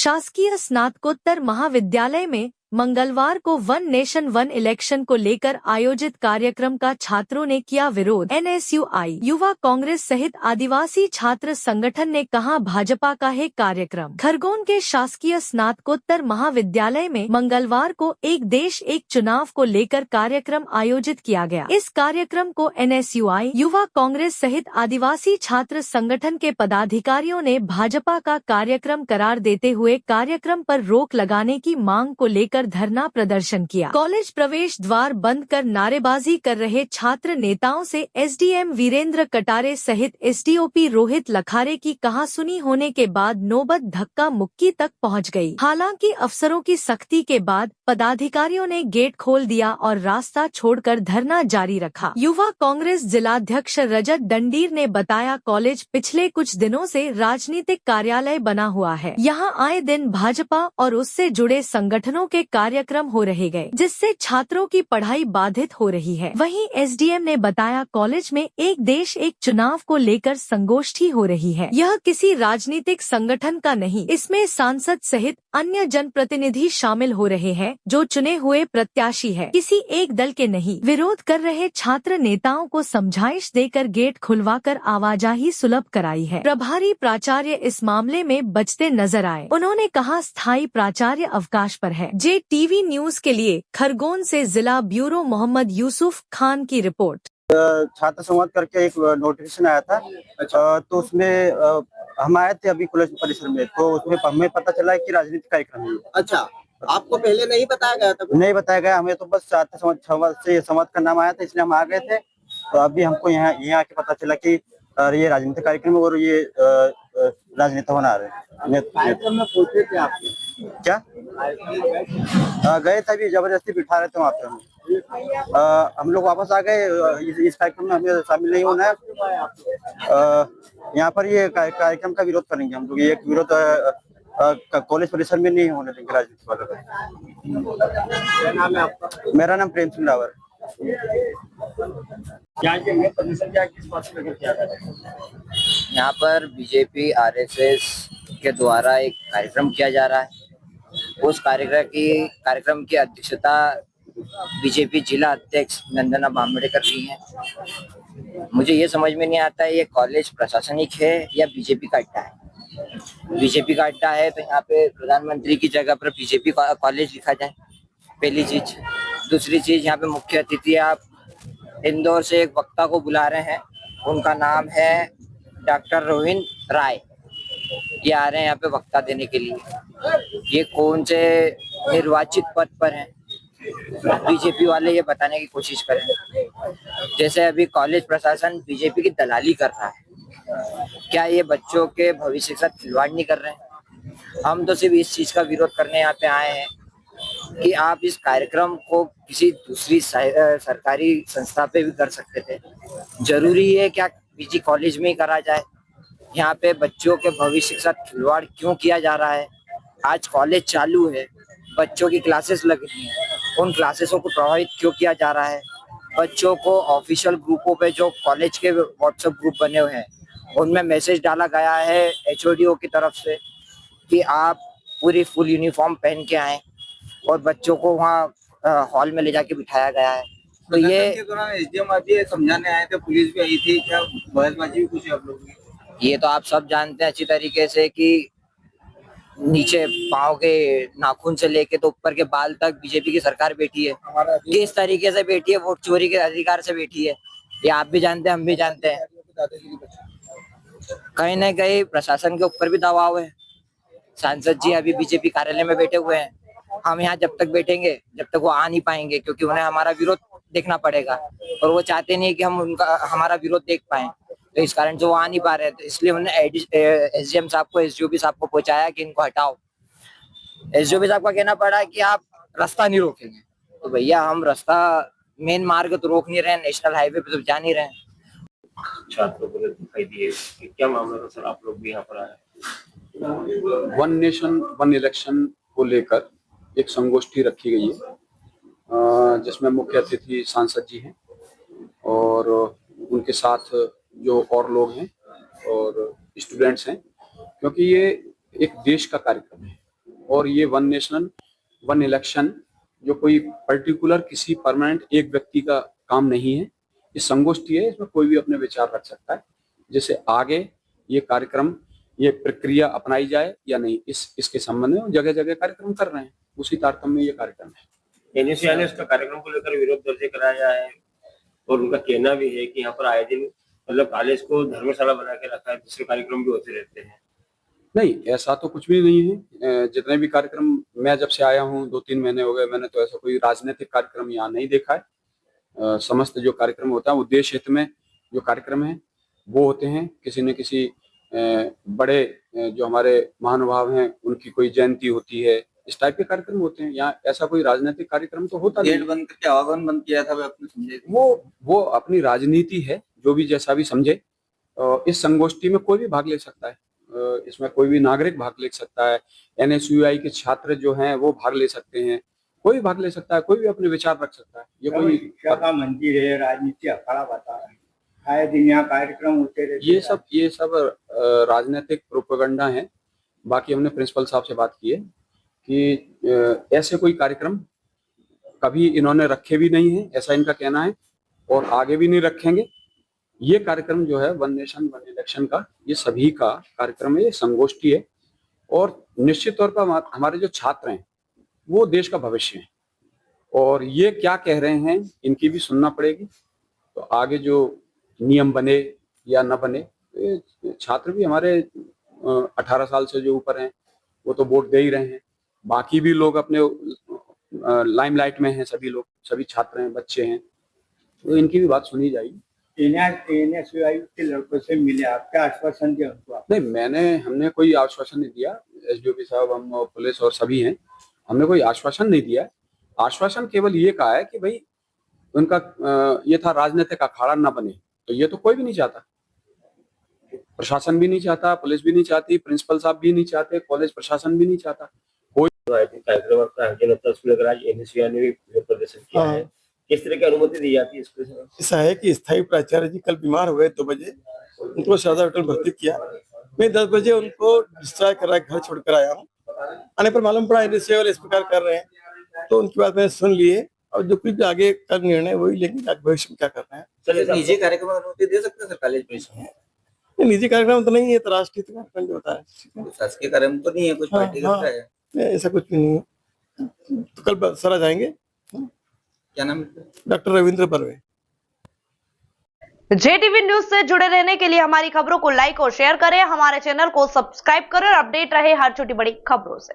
शासकीय स्नातकोत्तर महाविद्यालय में मंगलवार को वन नेशन वन इलेक्शन को लेकर आयोजित कार्यक्रम का छात्रों ने किया विरोध। एनएसयूआई युवा कांग्रेस सहित आदिवासी छात्र संगठन ने कहा, भाजपा का है कार्यक्रम। खरगोन के शासकीय स्नातकोत्तर महाविद्यालय में मंगलवार को एक देश एक चुनाव को लेकर कार्यक्रम आयोजित किया गया। इस कार्यक्रम को एनएसयूआई युवा कांग्रेस सहित आदिवासी छात्र संगठन के पदाधिकारियों ने भाजपा का कार्यक्रम करार देते हुए कार्यक्रम पर रोक लगाने की मांग को लेकर धरना प्रदर्शन किया। कॉलेज प्रवेश द्वार बंद कर नारेबाजी कर रहे छात्र नेताओं से एसडीएम वीरेंद्र कटारे सहित एसडीओपी रोहित लखारे की कहासुनी होने के बाद नौबत धक्का मुक्की तक पहुंच गई। हालांकि अफसरों की सख्ती के बाद पदाधिकारियों ने गेट खोल दिया और रास्ता छोड़कर धरना जारी रखा। युवा कांग्रेस जिलाध्यक्ष रजत डंडीर ने बताया, कॉलेज पिछले कुछ दिनों से राजनीतिक कार्यालय बना हुआ है। यहां आए दिन भाजपा और उससे जुड़े संगठनों के कार्यक्रम हो रहे गए, जिससे छात्रों की पढ़ाई बाधित हो रही है। वहीं एसडीएम ने बताया, कॉलेज में एक देश एक चुनाव को लेकर संगोष्ठी हो रही है। यह किसी राजनीतिक संगठन का नहीं, इसमें सांसद सहित अन्य जनप्रतिनिधि शामिल हो रहे हैं जो चुने हुए प्रत्याशी है, किसी एक दल के नहीं। विरोध कर रहे छात्र नेताओं को समझाइश देकर गेट खुलवाकर आवाजाही सुलभ कराई है। प्रभारी प्राचार्य इस मामले में बचते नजर आए। उन्होंने कहा, स्थायी प्राचार्य अवकाश पर है। टीवी न्यूज के लिए खरगोन से जिला ब्यूरो मोहम्मद यूसुफ खान की रिपोर्ट। छात्र संवाद करके एक नोटिफिकेशन आया था। तो उसमें हम आए थे अभी कॉलेज परिसर में, तो उसमें हमें पता चला कि राजनीतिक कार्यक्रम है। अच्छा, आपको पहले नहीं बताया गया था? नहीं बताया गया, हमें तो बस छात्र संवाद से संवाद का नाम आया था, इसलिए हम आ गए थे। तो अभी हमको यहाँ आके पता चला कि ये राजनीतिक कार्यक्रम और ये राजनेता बना रहे हैं। कार्यक्रम में पहुंचे थे आप? क्या गए थे, अभी जबरदस्ती बिठा रहे थे वहाँ पे हम लोग वापस आ गए। इस कार्यक्रम में हमें शामिल नहीं होना है। यहाँ पर ये कार्यक्रम का विरोध करेंगे हम लोग। ये विरोध कॉलेज परिसर में नहीं होने देंगे राजनीति वालों का। क्या नाम है आपका? मेरा नाम प्रेम सिंह रावर। यहाँ पर बीजेपी आरएसएस के द्वारा एक कार्यक्रम किया जा रहा है। उस कार्यक्रम की अध्यक्षता बीजेपी जिला अध्यक्ष नंदना बामड़े कर रही हैं। मुझे ये समझ में नहीं आता है, ये कॉलेज प्रशासनिक है या बीजेपी का अड्डा है। बीजेपी का अड्डा है तो यहाँ पे प्रधानमंत्री की जगह पर बीजेपी कॉलेज लिखा जाए, पहली चीज। दूसरी चीज, यहाँ पे मुख्य अतिथि आप इंदौर से एक वक्ता को बुला रहे हैं, उनका नाम है डॉक्टर रोहित राय। ये आ रहे हैं यहाँ पे वक्ता देने के लिए। ये कौन से निर्वाचित पद पर हैं, बीजेपी वाले ये बताने की कोशिश करें। जैसे अभी कॉलेज प्रशासन बीजेपी की दलाली कर रहा है, क्या ये बच्चों के भविष्य के साथ खिलवाड़ नहीं कर रहे हैं? हम तो सिर्फ इस चीज का विरोध करने यहाँ पे आए हैं कि आप इस कार्यक्रम को किसी दूसरी सरकारी संस्था पे भी कर सकते थे। जरूरी है क्या पीजी कॉलेज में ही करा जाए? यहाँ पे बच्चों के भविष्य के साथ खिलवाड़ क्यों किया जा रहा है? आज कॉलेज चालू है, बच्चों की क्लासेस लग रही हैं, उन क्लासेसों को प्रभावित क्यों किया जा रहा है? बच्चों को ऑफिशियल ग्रुपों पे, जो कॉलेज के व्हाट्सएप ग्रुप बने हुए हैं, उनमें मैसेज डाला गया है एचओडीओ की तरफ से कि आप पूरी फुल यूनिफॉर्म पहन के आए, और बच्चों को वहाँ हॉल में ले जाके बिठाया गया है। तो ये एसडीएम अभी समझाने आए थे, पुलिस भी आई थी, क्या बहसबाजी भी कुछ आप लोग? ये तो आप सब जानते हैं अच्छी तरीके से कि नीचे पाँव के नाखून से लेके तो ऊपर के बाल तक बीजेपी की सरकार बैठी है। किस तरीके से बैठी है? वोट चोरी के अधिकार से बैठी है। ये आप भी जानते हैं, हम भी जानते हैं। कहीं ना कहीं प्रशासन के ऊपर भी दबाव है। सांसद जी अभी बीजेपी कार्यालय में बैठे हुए हैं। हम यहाँ जब तक बैठेंगे, जब तक वो आ नहीं पाएंगे, क्योंकि उन्हें हमारा विरोध देखना पड़ेगा और वो चाहते नहीं कि हम हमारा विरोध देख पाए। तो इस कारण से वो आ नहीं पा रहे, तो इसलिए उन्होंने एसडीएम साहब को, एसडीओपी साहब को पहुंचाया कि इनको हटाओ। एसडीओपी साहब का कहना पड़ा कि आप रास्ता नहीं रोकेंगे। तो भैया, हम रास्ता, मेन मार्ग तो रोक नहीं रहे, नेशनल हाईवे पे तो जा नहीं रहे। छात्रों को दिखाई दिए कि क्या मामला था सर, आप लोग भी यहाँ पर आए? वन नेशन वन इलेक्शन को लेकर एक संगोष्ठी रखी गई है, जिसमें मुख्य अतिथि सांसद जी हैं और उनके साथ जो और लोग हैं और स्टूडेंट्स हैं, क्योंकि ये एक देश का कार्यक्रम है। और ये वन नेशन वन इलेक्शन जो कोई पर्टिकुलर किसी परमानेंट एक व्यक्ति का काम नहीं है, ये संगोष्ठी है, इसमें कोई भी अपने विचार रख सकता है। जैसे आगे ये कार्यक्रम ये प्रक्रिया अपनाई जाए या नहीं, इसके संबंध में जगह जगह कार्यक्रम कर रहे हैं, उसी तारतम्य में ये कार्यक्रम है। एनएसयूआई ने उसका कार्यक्रम को लेकर विरोध दर्ज कराया है और उनका कहना भी है कि यहाँ पर आए दिन मतलब कॉलेज को धर्मशाला बना के रखा है, दूसरे कार्यक्रम भी होते रहते हैं। नहीं, ऐसा तो कुछ भी नहीं है। जितने भी कार्यक्रम मैं जब से आया हूँ 2-3 महीने हो गए, मैंने तो ऐसा कोई राजनीतिक कार्यक्रम यहाँ नहीं देखा है। समस्त जो कार्यक्रम होता है वो देश हित में जो कार्यक्रम है वो होते हैं। किसी न किसी बड़े जो हमारे महानुभाव हैं उनकी कोई जयंती होती है, इस टाइप के कार्यक्रम होते हैं। यहाँ ऐसा कोई राजनीतिक कार्यक्रम तो होता नहीं। गेट बंद करके आवागमन बंद किया था, अपने समझे वो अपनी राजनीति है, जो भी जैसा भी समझे। इस संगोष्ठी में कोई भी भाग ले सकता है, इसमें कोई भी नागरिक भाग ले सकता है। एनएसयूआई के छात्र जो हैं वो भाग ले सकते हैं, कोई भी भाग ले सकता है, कोई भी अपने विचार रख सकता है। ये कोई शिक्षा का मंदिर है, राजनीति अखाड़ा बता है, आए दिन यहाँ कार्यक्रम होते रहते। ये सब राजनीतिक प्रोपेगेंडा है। बाकी हमने प्रिंसिपल साहब से बात की है कि ऐसे कोई कार्यक्रम कभी इन्होंने रखे भी नहीं है, ऐसा इनका कहना है, और आगे भी नहीं रखेंगे। ये कार्यक्रम जो है वन नेशन वन इलेक्शन का, ये सभी का कार्यक्रम है, ये संगोष्ठी है। और निश्चित तौर पर हमारे जो छात्र हैं वो देश का भविष्य है, और ये क्या कह रहे हैं इनकी भी सुनना पड़ेगी। तो आगे जो नियम बने या न बने, छात्र भी हमारे 18 साल से जो ऊपर हैं वो तो वोट दे ही रहे हैं। बाकी भी लोग अपने लाइमलाइट में हैं, सभी लोग, सभी छात्र हैं, बच्चे हैं, तो इनकी भी बात सुनी जाएगी। एनएसयूआई के लड़कों से मिले, आप क्या आश्वासन दिया उनको? नहीं, हमने कोई आश्वासन नहीं दिया। एसडीओपी साहब, हम पुलिस और सभी हैं, हमने कोई आश्वासन नहीं दिया। आश्वासन केवल ये कहा है कि भाई उनका ये था राजनीतिक अखाड़ा ना बने, तो ये तो कोई भी नहीं चाहता, प्रशासन भी नहीं चाहता, पुलिस भी नहीं चाहती, प्रिंसिपल साहब भी नहीं चाहते, कॉलेज प्रशासन भी नहीं चाहता। कोई कार्यक्रम का आयोजन होता है, उसको लेकर आज एनएसयूआई ने भी प्रदर्शन किया है। किस तरह की अनुमति दी जाती है इसको? ऐसा है कि स्थायी प्राचार्य जी कल बीमार हुए 2 बजे, उनको शारदा होटल भर्ती किया। मैं 10 बजे उनको डिस्चार्ज करा घर छोड़कर आया हूँ। आने पर मालूम पड़ा एनएसयूआई इस प्रकार कर रहे हैं, तो उनकी बात मैंने सुन लिए, और जो कुछ आगे का निर्णय वही लेंगे, आगे भविष्य में क्या करना है। सर, निजी कार्यक्रम में अनुमति दे सकते हैं सर कॉलेज परिसर में? ये निजी कार्यक्रम तो नहीं है, तो राष्ट्रीय कार्यक्रम जो होता है। शासकीय कार्यक्रम तो नहीं है, कुछ पार्टी का है? नहीं, ऐसा कुछ भी नहीं है। तो कल सर आ जाएंगे। क्या नाम है? डॉक्टर रविंद्र बर्वे। जेटीवी न्यूज से जुड़े रहने के लिए हमारी खबरों को लाइक और शेयर करें, हमारे चैनल को सब्सक्राइब करें और अपडेट रहे हर छोटी बड़ी खबरों से।